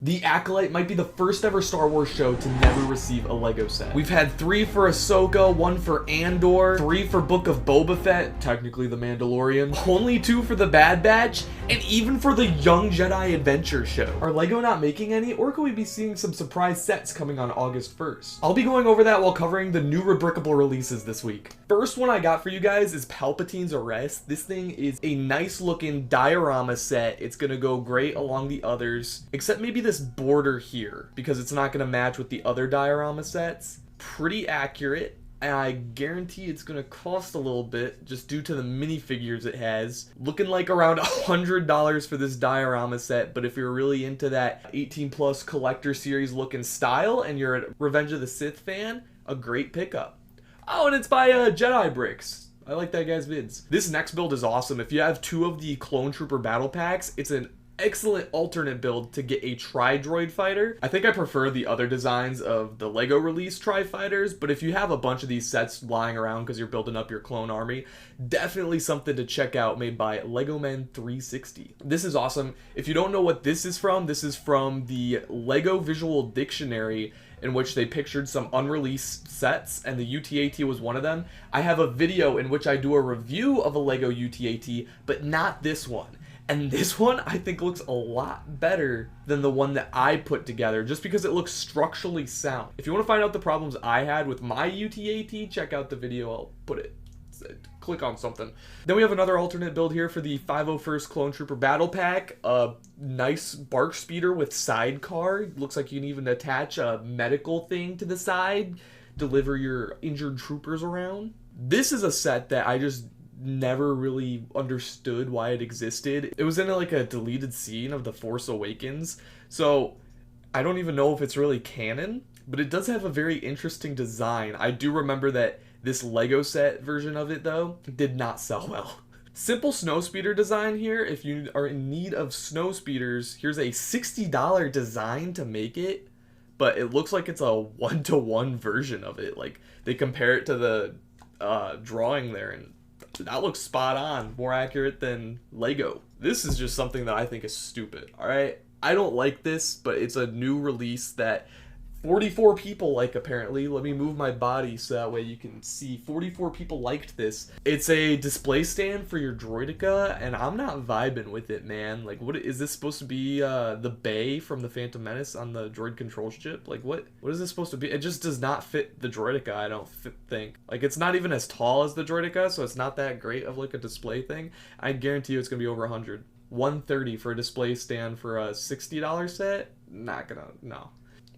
The Acolyte might be the first ever Star Wars show to never receive a Lego set. We've had 3 for Ahsoka, 1 for Andor, 3 for Book of Boba Fett, technically the Mandalorian, only 2 for the Bad Batch, and even for the Young Jedi Adventure show. Are Lego not making any, or could we be seeing some surprise sets coming on August 1st? I'll be going over that while covering the new rebrickable releases this week. First one I got for you guys is Palpatine's Arrest. This thing is a nice looking diorama set. It's gonna go great along the others, except maybe this border here, because it's not going to match with the other diorama sets. Pretty accurate, and I guarantee it's going to cost a little bit just due to the minifigures it has. Looking like around $100 for this diorama set, but if you're really into that 18 plus collector series looking style and you're a Revenge of the Sith fan, a great pickup. Oh, and it's by Jedi Bricks. I like that guy's vids. This next build is awesome. If you have 2 of the Clone Trooper battle packs, it's an excellent alternate build to get a Tri-Droid fighter. I think I prefer the other designs of the Lego release Tri-Fighters, but if you have a bunch of these sets lying around because you're building up your clone army, definitely something to check out, made by Lego Men 360. This is awesome. If you don't know what this is from the Lego Visual Dictionary, in which they pictured some unreleased sets, and the UTAT was one of them. I have a video in which I do a review of a Lego UTAT, but not this one. And this one, I think, looks a lot better than the one that I put together, just because it looks structurally sound. If you want to find out the problems I had with my UTAT, check out the video. I'll put it. Click on something. Then we have another alternate build here for the 501st Clone Trooper Battle Pack. A nice bark speeder with sidecar. Looks like you can even attach a medical thing to the side, deliver your injured troopers around. This is a set that I just never really understood why it existed. It was in like a deleted scene of The Force Awakens, so I don't even know if it's really canon, but it does have a very interesting design. I do remember that this Lego set version of it, though, did not sell well. Simple snowspeeder design here. If you are in need of snowspeeders, here's a $60 design to make it, but it looks like it's a 1-to-1 version of it. Like, they compare it to the drawing there, and that looks spot on, more accurate than Lego. This is just something that I think is stupid, alright? I don't like this, but it's a new release that 44 people like, apparently. Let me move my body so that way you can see. 44 people liked this. It's a display stand for your droideka, and I'm not vibing with it, man. Like, what is this supposed to be? The bay from the Phantom Menace on the droid control chip? Like, what is this supposed to be? It just does not fit the droideka, I don't think. Like, it's not even as tall as the droideka, so it's not that great of like a display thing. I guarantee you it's gonna be over 100. $130 for a display stand for a $60 set? Not gonna, no.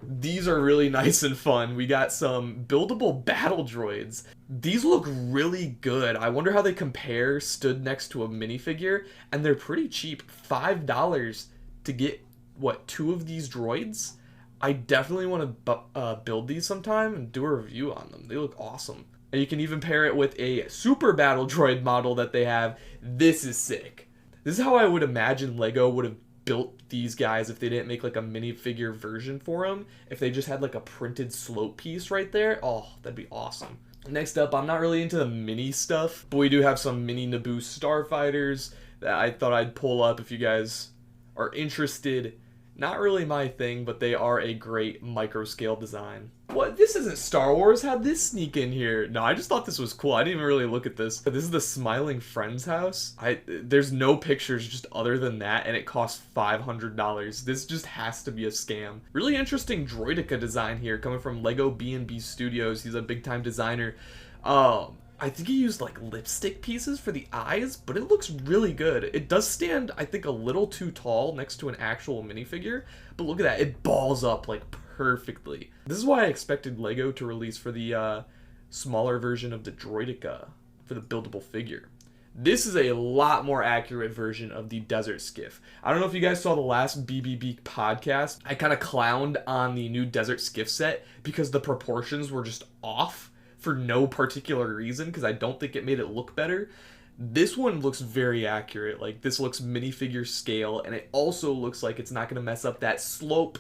These are really nice and fun. We got some buildable battle droids. These look really good. I wonder how they compare stood next to a minifigure, and they're pretty cheap. $5 to get, what, 2 of these droids? I definitely want to build these sometime and do a review on them. They look awesome. And you can even pair it with a super battle droid model that they have. This is sick. This is how I would imagine Lego would have built these guys if they didn't make like a minifigure version for them. If they just had like a printed slope piece right there, oh, that'd be awesome. Next up, I'm not really into the mini stuff, but we do have some mini Naboo starfighters that I thought I'd pull up if you guys are interested. Not really my thing, but they are a great micro scale design. What? This isn't Star Wars. How'd this sneak in here? No, I just thought this was cool. I didn't even really look at this. But this is the Smiling Friends house. There's no pictures just other than that, and it costs $500. This just has to be a scam. Really interesting droideka design here coming from Lego B&B Studios. He's a big time designer. I think he used like lipstick pieces for the eyes, but it looks really good. It does stand, I think, a little too tall next to an actual minifigure, but look at that. It balls up like perfectly. This is why I expected Lego to release for the smaller version of the droideka for the buildable figure. This is a lot more accurate version of the Desert Skiff. I don't know if you guys saw the last BBB podcast. I kind of clowned on the new Desert Skiff set because the proportions were just off for no particular reason, because I don't think it made it look better. This one looks very accurate. Like, this looks minifigure scale, and it also looks like it's not going to mess up that slope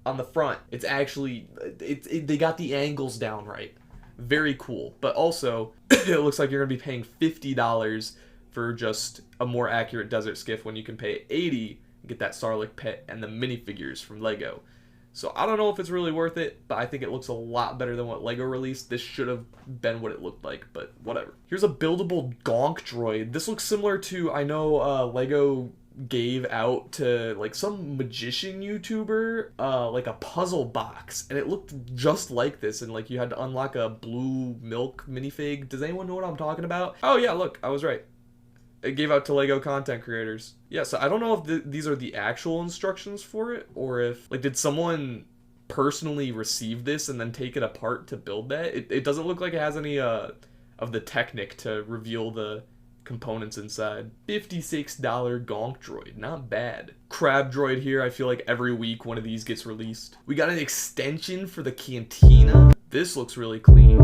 on the front. It's actually, they got the angles down right. Very cool. But also, it looks like you're going to be paying $50 for just a more accurate Desert Skiff when you can pay $80 get that Sarlacc pet and the minifigures from Lego. So I don't know if it's really worth it, but I think it looks a lot better than what Lego released. This should have been what it looked like, but whatever. Here's a buildable Gonk droid. This looks similar to, I know Lego gave out to like some magician YouTuber like a puzzle box, and it looked just like this, and like you had to unlock a blue milk minifig. Does anyone know what I'm talking about? Oh yeah, look, I was right. It gave out to Lego content creators. Yeah, so I don't know if these are the actual instructions for it, or if, like, did someone personally receive this and then take it apart to build that? It doesn't look like it has any of the Technic to reveal the components inside. $56 Gonk droid, not bad. Crab droid here, I feel like every week one of these gets released. We got an extension for the Cantina. This looks really clean.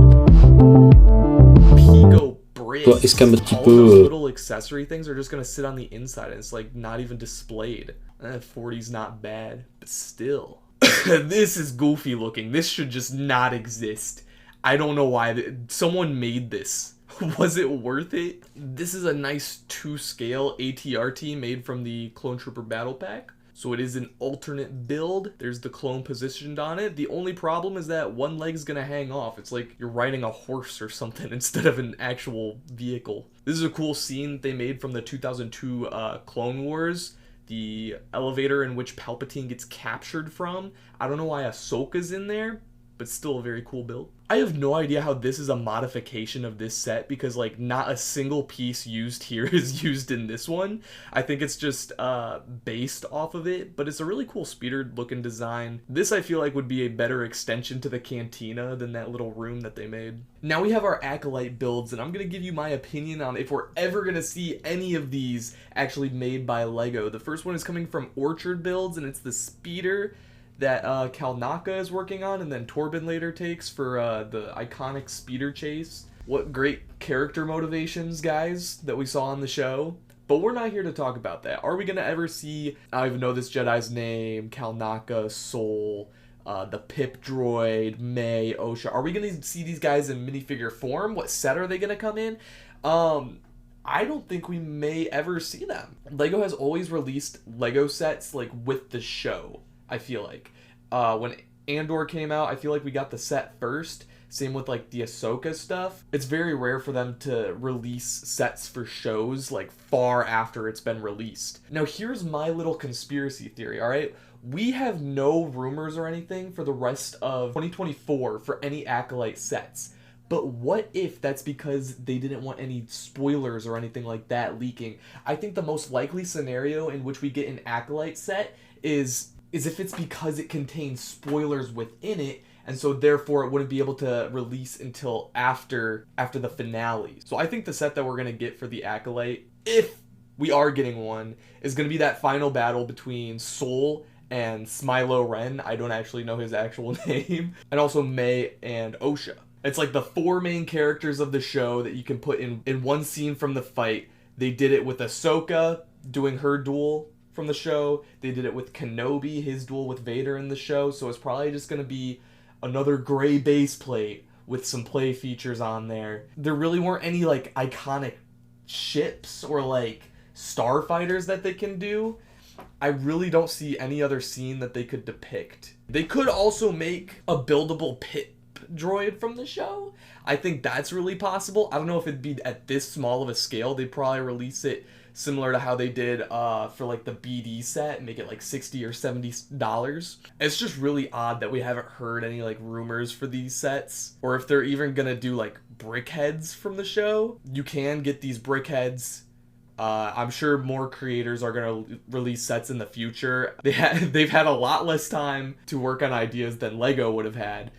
Pico Est-ce qu'un petit all peu those little accessory things are just gonna sit on the inside, and it's like not even displayed. 40's not bad, but still. This is goofy looking. This should just not exist. I don't know why someone made this. Was it worth it? This is a nice 2-scale ATRT made from the Clone Trooper Battle Pack. So it is an alternate build. There's the clone positioned on it. The only problem is that one leg's gonna hang off. It's like you're riding a horse or something instead of an actual vehicle. This is a cool scene that they made from the 2002 Clone Wars. The elevator in which Palpatine gets captured from. I don't know why Ahsoka's in there, but still a very cool build. I have no idea how this is a modification of this set, because like not a single piece used here is used in this one. I think it's just based off of it, but it's a really cool speeder looking design. This I feel like would be a better extension to the Cantina than that little room that they made. Now we have our Acolyte builds, and I'm gonna give you my opinion on if we're ever gonna see any of these actually made by Lego. The first one is coming from Orchard Builds, and it's the speeder that Kalnaka is working on, and then Torben later takes for the iconic speeder chase. What great character motivations, guys, that we saw on the show. But we're not here to talk about that. Are we going to ever see, I don't even know this Jedi's name, Kalnaka, Sol, the Pip droid, May, Osha? Are we going to see these guys in minifigure form? What set are they going to come in? I don't think we may ever see them. Lego has always released Lego sets like with the show. I feel like when Andor came out, I feel like we got the set first. Same with like the Ahsoka stuff. It's very rare for them to release sets for shows like far after it's been released. Now here's my little conspiracy theory, all right? We have no rumors or anything for the rest of 2024 for any Acolyte sets. But what if that's because they didn't want any spoilers or anything like that leaking? I think the most likely scenario in which we get an Acolyte set is if it's because it contains spoilers within it, and so therefore it wouldn't be able to release until after the finale. So I think the set that we're going to get for the Acolyte, if we are getting one, is going to be that final battle between Sol and Smilo Ren. I don't actually know his actual name. And also May and Osha. It's like the 4 main characters of the show that you can put in one scene from the fight. They did it with Ahsoka doing her duel from the show. They did it with Kenobi, his duel with Vader in the show. So it's probably just going to be another gray base plate with some play features on there. There really weren't any like iconic ships or like starfighters that they can do. I really don't see any other scene that they could depict. They could also make a buildable pit droid from the show. I think that's really possible. I don't know if it'd be at this small of a scale. They'd probably release it similar to how they did for like the BD set, make it like $60 or $70. It's just really odd that we haven't heard any like rumors for these sets, or if they're even gonna do like brick heads from the show. You can get these brick heads. I'm sure more creators are gonna release sets in the future. They've had a lot less time to work on ideas than Lego would have had,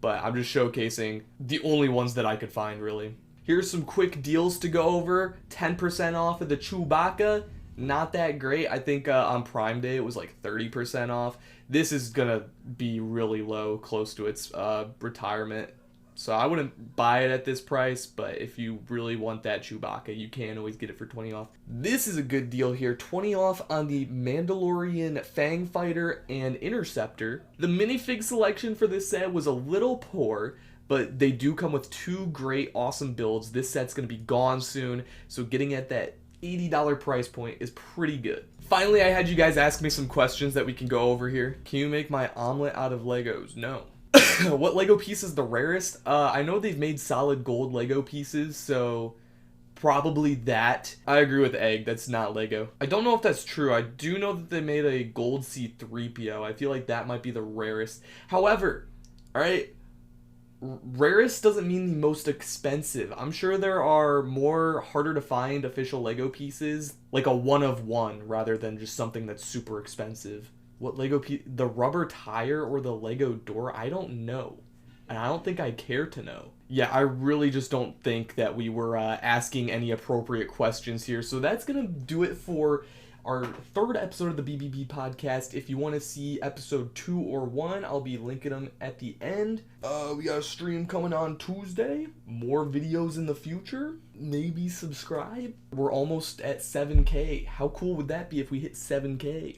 but I'm just showcasing the only ones that I could find, really. Here's some quick deals to go over. 10% off of the Chewbacca. Not that great. I think on Prime Day it was like 30% off. This is gonna be really low, close to its retirement. So I wouldn't buy it at this price, but if you really want that Chewbacca, you can always get it for 20 off. This is a good deal here. 20 off on the Mandalorian Fang Fighter and Interceptor. The minifig selection for this set was a little poor, but they do come with 2 great, awesome builds. This set's going to be gone soon, so getting at that $80 price point is pretty good. Finally, I had you guys ask me some questions that we can go over here. Can you make my omelet out of Legos? No. What Lego piece is the rarest? I know they've made solid gold Lego pieces, so probably that. I agree with Egg, that's not Lego. I don't know if that's true. I do know that they made a gold C-3PO. I feel like that might be the rarest. However, alright, rarest doesn't mean the most expensive. I'm sure there are more harder to find official Lego pieces, like a one of one, rather than just something that's super expensive. What Lego piece? The rubber tire or the Lego door? I don't know. And I don't think I care to know. Yeah, I really just don't think that we were asking any appropriate questions here. So that's going to do it for our third episode of the BBB podcast. If you want to see episode 2 or 1, I'll be linking them at the end. We got a stream coming on Tuesday. More videos in the future. Maybe subscribe. We're almost at 7K. How cool would that be if we hit 7K?